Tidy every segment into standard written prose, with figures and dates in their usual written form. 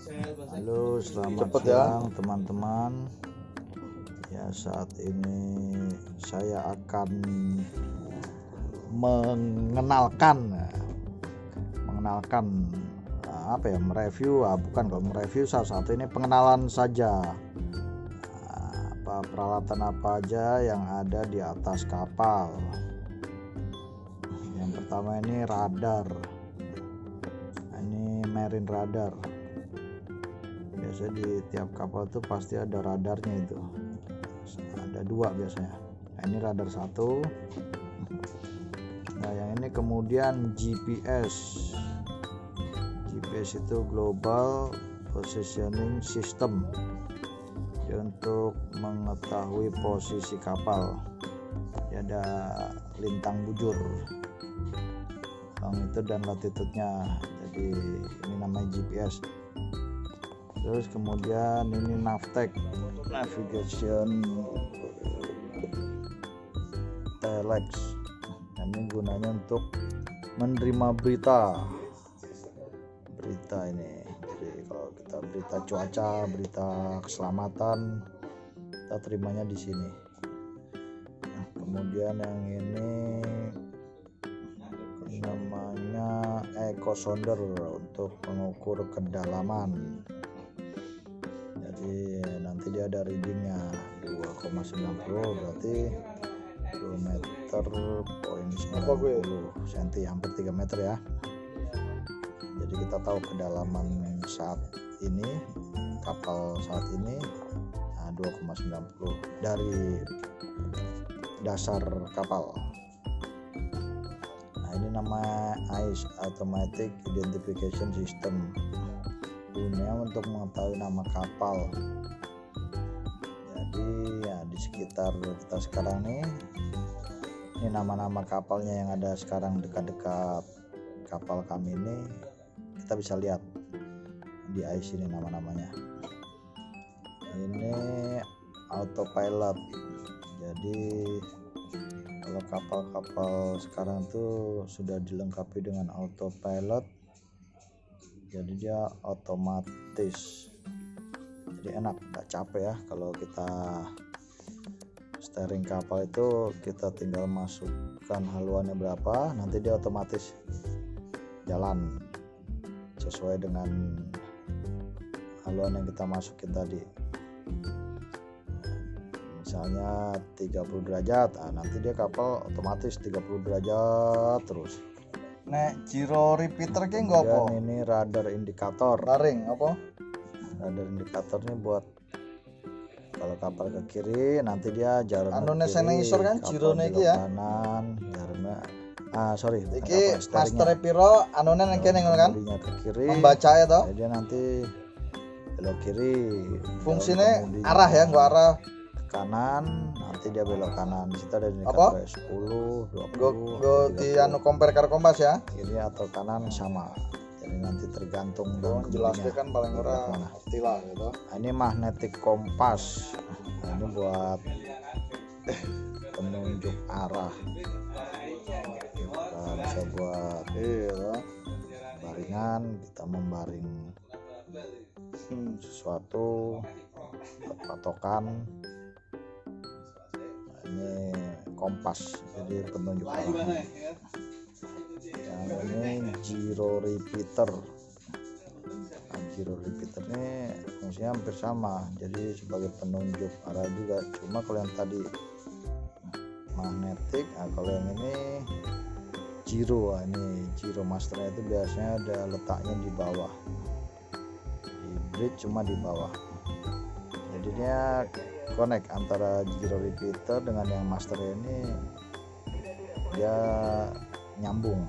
Halo, selamat Cepet ya. siang teman-teman. Ya, saat ini saya akan mengenalkan mereview, bukan kalau mereview, salah satu ini pengenalan saja. Peralatan apa aja yang ada di atas kapal. Yang pertama ini radar. Ini marine radar. Biasanya di tiap kapal tuh pasti ada radarnya, itu ada 2 biasanya. Nah, ini radar 1. Nah, yang ini kemudian GPS itu Global Positioning System, ya, untuk mengetahui posisi kapal. Ya, ada lintang bujur longitude dan latitude-nya, jadi ini namanya GPS. Terus kemudian ini Navtech, navigation telex. Ini gunanya untuk menerima berita ini. Jadi kalau kita berita cuaca, berita keselamatan, kita terimanya di sini. Nah, kemudian yang ini namanya echo sounder untuk mengukur kedalaman. Jadi nanti dia ada readingnya 2,90, berarti 2 meter poin 90 cm, hampir 3 meter ya. Jadi kita tahu kedalaman saat ini kapal saat ini 2,90 dari dasar kapal. Nah, ini nama AIS, Automatic Identification System, gunanya untuk mengetahui nama kapal. Jadi ya, di sekitar kita sekarang nih, ini nama-nama kapalnya yang ada sekarang dekat-dekat kapal kami ini, kita bisa lihat di AIS ini nama-namanya. Ini autopilot. Jadi kalau kapal-kapal sekarang tuh sudah dilengkapi dengan autopilot, jadi dia otomatis, jadi enak, nggak capek ya. Kalau kita steering kapal itu kita tinggal masukkan haluannya berapa, nanti dia otomatis jalan sesuai dengan haluan yang kita masukin tadi. Misalnya 30 derajat, nanti dia kapal otomatis 30 derajat terus. Nek gyro repeater ki nggo apa? Ini radar indikator. Laring apa? Radar indikator ini buat kalau kapal ke kiri, nanti dia jarum Anune ke sing kiri, ngisor kan kapal jirone iki belok ya. kanan, jarumnya sorry, Iki master piro anune nang kene ngono kan? kemudinya ke kiri, Membacae to. dia nanti belok kiri. Fungsine Kemudian arah ya, nggo arah ke kanan, nanti dia belok kanan. Di situ ada Apa? indikator 10, 20, nggo di anu compare karo kompas ya. kiri atau kanan sama. Jadi nanti tergantung dan Jelasnya kan paling ora mana. ngerti lah gitu. Nah, ini magnetic kompas. Nah, ini buat penunjuk arah. Kita bisa buat baringan, kita membaring sesuatu, patokan. Nah, ini kompas, jadi penunjuk arah. Yang ini gyro repeater. Nah, gyro repeater ini fungsinya hampir sama, jadi sebagai penunjuk arah juga. Cuma kalau yang tadi magnetik, kalau yang ini gyro. Ini gyro masternya itu biasanya ada letaknya di bawah, di bridge cuma di bawah. Jadi dia connect antara gyro repeater dengan yang master ini, dia nyambung.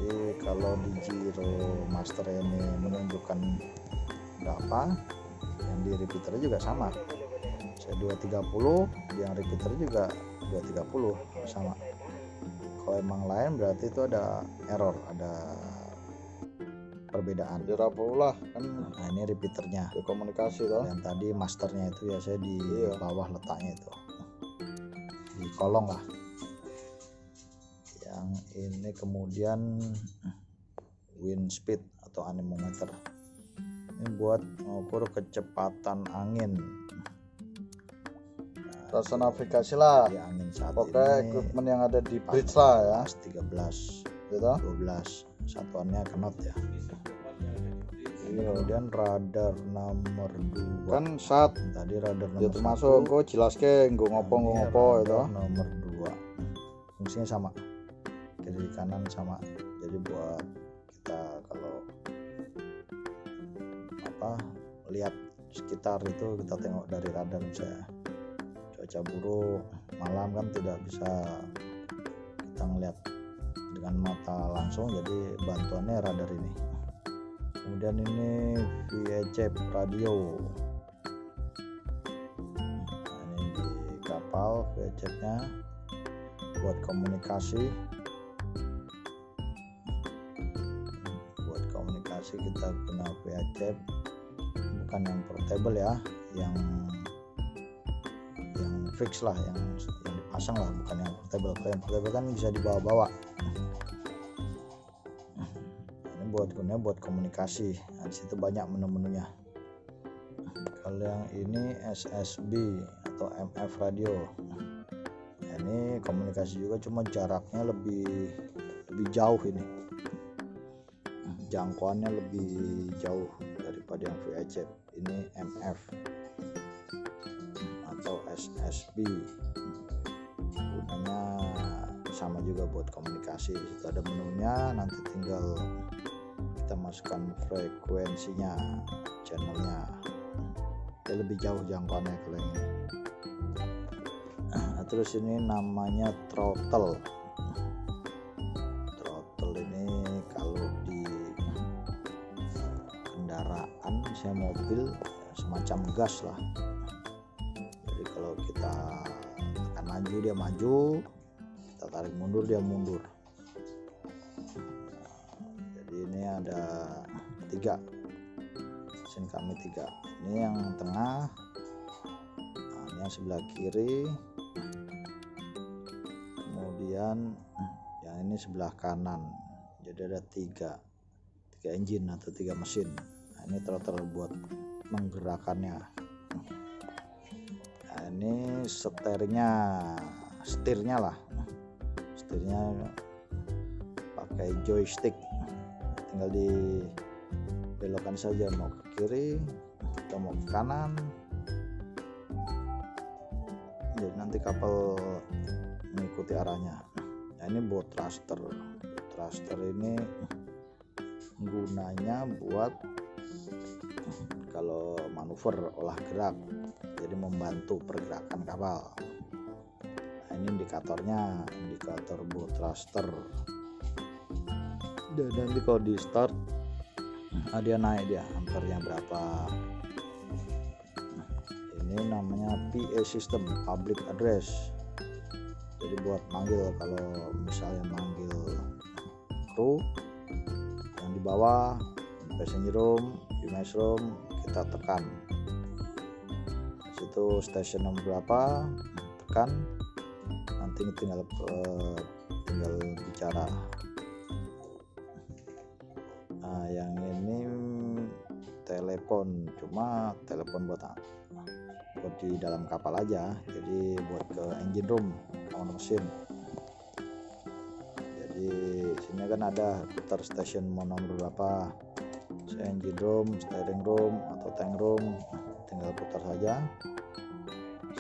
Jadi kalau di gyro master ini menunjukkan berapa, yang di repeater juga sama. Saya 230, yang repeater juga 230 sama. Kalau emang lain berarti itu ada error, ada perbedaan. Jadi rapolah kan. Nah, ini repeaternya. Komunikasi toh. Yang tadi masternya itu biasanya di bawah letaknya itu, di kolong lah. Yang ini kemudian wind speed atau anemometer. Ini buat mengukur kecepatan angin. Rasa navigasi lah. Di angin saat Pokoknya ini equipment yang ada di bridge lah ya. 13, Gitu. 12 satuannya knot ya. Kemudian radar nomor 2. Kan saat Tadi radar ya nomor termasuk 1. gue jelas ke gue ngopo itu. Nomor 2 fungsinya sama, kiri kanan sama. Jadi buat kita kalau lihat sekitar itu kita tengok dari radar. Misalnya cuaca buruk malam kan tidak bisa kita ngeliat dengan mata langsung, jadi bantuannya radar ini. Kemudian ini VHF radio. Nah, ini di kapal VHF-nya buat komunikasi. Buat komunikasi kita guna VHF, bukan yang portable ya, yang fix lah, yang dipasang lah, bukan yang portable. Kalau yang portable kan bisa dibawa-bawa. Ini buat komunikasi. Nah, di situ banyak menu-menunya. Kalau yang ini SSB atau MF radio. Nah, ini komunikasi juga, cuma jaraknya lebih jauh ini. Jangkauannya lebih jauh daripada yang VHF. Ini MF atau SSB. Gunanya sama juga buat komunikasi. Itu ada menunya, nanti tinggal kita masukkan frekuensinya, channelnya. Dia lebih jauh jangkauannya kalau ini. Nah, terus ini namanya throttle. Throttle ini kalau di kendaraan, misalnya mobil, semacam gas lah. Jadi kalau kita tekan maju dia maju, kita tarik mundur dia mundur. Jadi ini ada 3, mesin kami 3. Ini yang tengah, nah, ini yang sebelah kiri, kemudian yang ini sebelah kanan. Jadi ada 3 engine atau 3 mesin. Nah, ini throttle buat menggerakkannya. Nah, ini setirnya lah. Setirnya pakai joystick, tinggal dibelokkan saja, mau ke kiri atau mau ke kanan. Jadi nanti kapal mengikuti arahnya. Nah, ini buat thruster. Thruster ini gunanya buat kalau manuver olah gerak, jadi membantu pergerakan kapal. Nah, ini indikator buat thruster. Dan nanti kalau di start dia naik, dia ampernya berapa. Ini namanya PA system, public address. Jadi buat manggil, kalau misalnya manggil kru yang di bawah, passenger room, image room, kita tekan di situ station nomor berapa, tekan, nanti tinggal bicara. Nah, yang ini telepon, cuma telepon buat di dalam kapal aja, jadi buat ke engine room, kamar mesin. Jadi sini kan ada putar station mau nomor berapa, engine room, steering room atau tank room, tinggal putar saja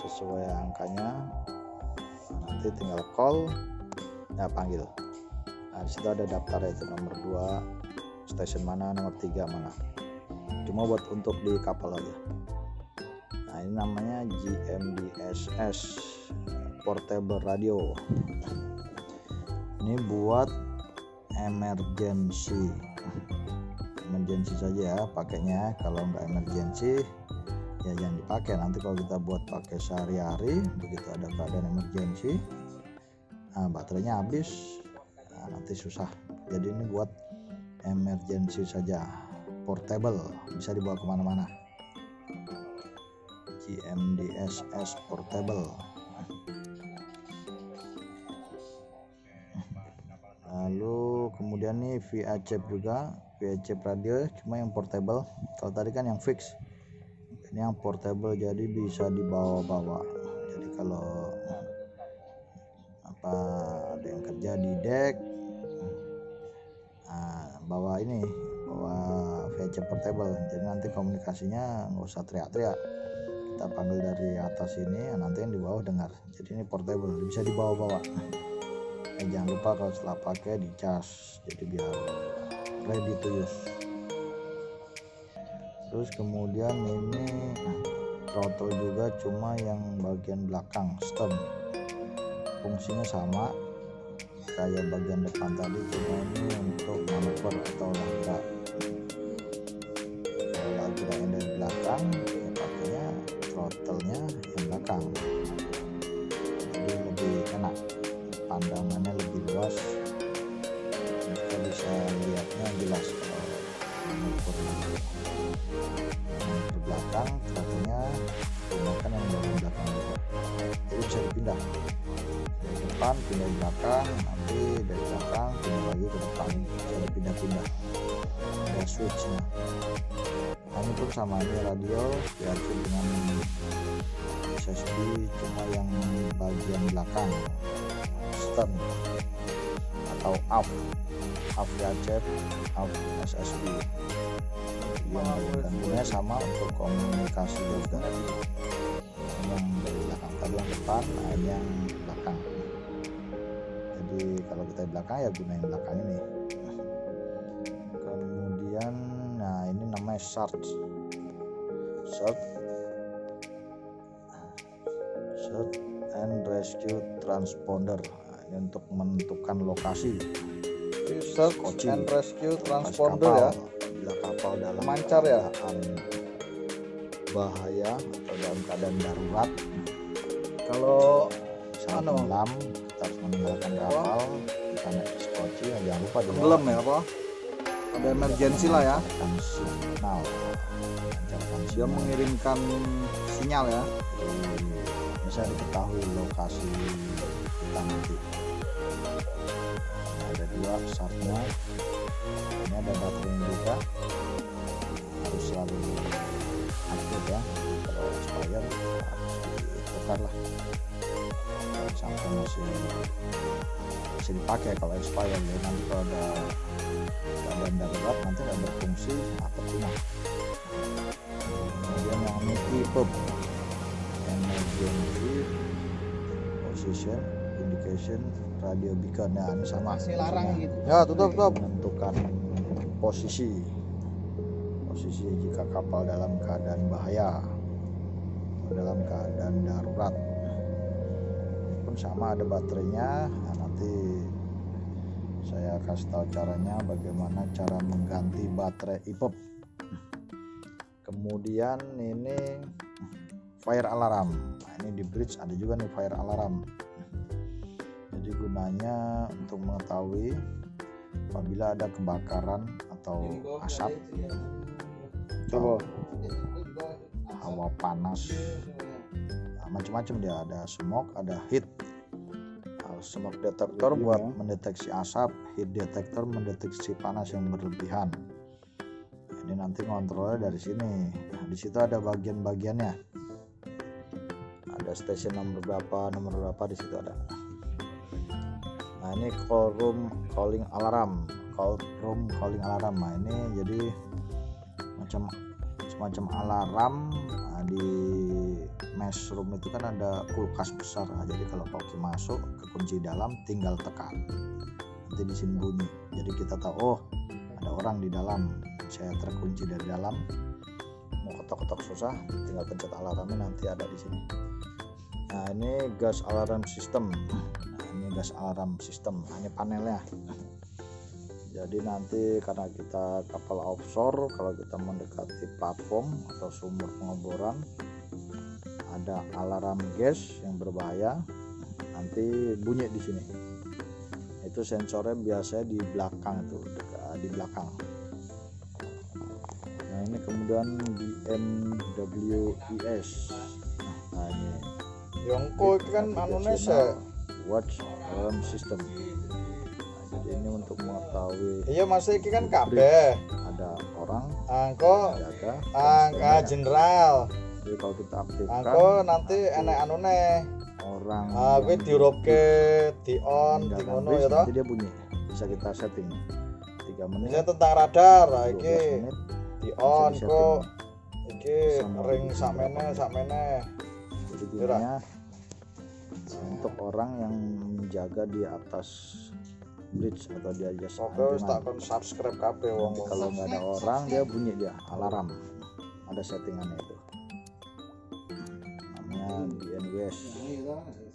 sesuai angkanya. Nah, nanti tinggal call, ya panggil. Nah, disitu ada daftar itu nomor 2 station mana, nomor 3 mana, cuma buat untuk di kapal aja. Nah, ini namanya GMDSS, portable radio. Ini buat emergency saja ya pakainya. Kalau nggak emergency ya jangan dipakai. Nanti kalau kita buat pakai sehari-hari, begitu ada keadaan emergency, nah, baterainya habis, nah, nanti susah. Jadi ini buat emergency saja, portable, bisa dibawa kemana-mana. GMDSS portable. Lalu kemudian nih VHF juga, VHF radio, cuma yang portable. Kalau tadi kan yang fix, ini yang portable, jadi bisa dibawa-bawa. Jadi kalau apa ada yang kerja di deck, bawa VHF portable, jadi nanti komunikasinya nggak usah teriak-teriak, kita panggil dari atas ini, nanti yang di bawah dengar. Jadi ini portable, bisa dibawa-bawa. Jangan lupa kalau setelah pakai dicas, jadi biar ready to use. Terus kemudian ini throttle juga, cuma yang bagian belakang stern, fungsinya sama kayak bagian depan tadi, cuma ini untuk manuver atau gerak. Kalau gerak yang dari belakang ya pakainya throttle-nya yang belakang, jadi lebih enak, pandangannya lebih luas, kita bisa lihatnya jelas. Kalau manuver belakang, throttle-nya gunakan yang bagian belakang juga, jadi bisa dipindah dari depan pindah ke belakang, nanti dari belakang pindah lagi ke depan, bisa dipindah-pindah, ada switchnya. Nah, ini pun sama, ini radio diatur dengan SSB, cuma yang bagian belakang stern atau AV VHF, AV SSB, yang tentunya sama untuk komunikasi juga. Yang dari belakang tadi yang depan, nah ini yang belakang. Jadi kalau kita di belakang ya gunain belakang ini. Kemudian nah ini namanya search and rescue transponder. Nah, ini untuk menentukan lokasi. Search and rescue transponder ya. Bila kapal dalam Pemancar ya. keadaan bahaya atau dalam keadaan darurat, kalau misalnya tenggelam, kita harus meninggalkan kapal, kita naik ke skoci, jangan lupa Tenggelam ya apa? Ada emergensi lah ya. Mencarikan signal, Dia mengirimkan sinyal ya. bisa diketahui lokasi kita nanti. Ada dua startnya, ini ada baterainya juga, harus selalu aktif ya. Kalau expired harus ditukar lah, jangan sampai masih dipakai. Kalau expired ya, nanti kalau ada keadaan darurat nanti nggak berfungsi atau punah. Kemudian yang ini pump, emergency position indication radio beacon. Nah ini sama, larang gitu. Ya tutup. menentukan posisi jika kapal dalam keadaan bahaya, dalam keadaan darurat. Ini pun sama, ada baterainya. Nah, nanti saya kasih tahu caranya, bagaimana cara mengganti baterai EPOP. Kemudian ini fire alarm. Nah, ini di bridge ada juga nih fire alarm. Jadi gunanya untuk mengetahui apabila ada kebakaran atau asap, atau hawa panas, nah, macam-macam dia, ada smoke, ada heat. Smoke detector buat mendeteksi asap, heat detector mendeteksi panas yang berlebihan. Ini nanti kontrolnya dari sini. Nah, di situ ada bagian-bagiannya, ada stasiun nomor berapa di situ ada. Nah ini call room calling alarm. Nah ini jadi semacam alarm. Nah, di mesh room itu kan ada kulkas besar. Nah, jadi kalau koki masuk kekunci dalam, tinggal tekan, nanti di sini bunyi. Jadi kita tahu, oh ada orang di dalam, saya terkunci dari dalam, mau ketok-ketok susah, tinggal pencet alarmnya, nanti ada di sini. Nah ini gas alarm system. Nah ini panelnya. Jadi nanti karena kita kapal offshore, kalau kita mendekati platform atau sumber pengeboran, ada alarm gas yang berbahaya, nanti bunyi di sini. Itu sensornya biasanya di belakang, itu di belakang. Nah ini kemudian BMWES. Nah ini Yongko kan Indonesia. Watch alarm system. Nah, jadi ini untuk mengetahui Iya Mas iki kan kabeh. ada orang Angko jaga angka general. jadi kalau kita aktifkan Angko nanti enek anune. orang Kuwi yang diurupke, di on, di meninggalkan ngono base, ya toh. nanti dia bunyi, bisa kita setting 3 menit Ini tentang radar. Nah 12 iki menit di bisa on disetting. kok. Iki Sama ring bikin sakmene berapa sakmene. jadi gunanya untuk orang yang menjaga di atas bridge atau di atas Oke wis tak kon subscribe kabeh wong. nanti kalau nggak ada orang dia bunyi dia alarm, ada settingannya itu namanya BNWS.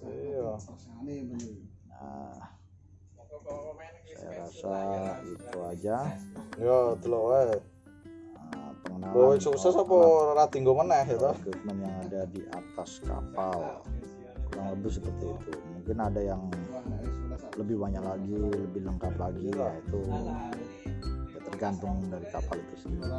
Iya. Nah saya rasa itu aja. Yo delok wae. Pengenalan Kowe sukses apa ora tinggo meneh ya toh? equipment yang ada di atas kapal kurang lebih seperti itu. Mungkin ada yang lebih banyak lagi, lebih lengkap lagi, yaitu ya tergantung dari kapal itu sendiri.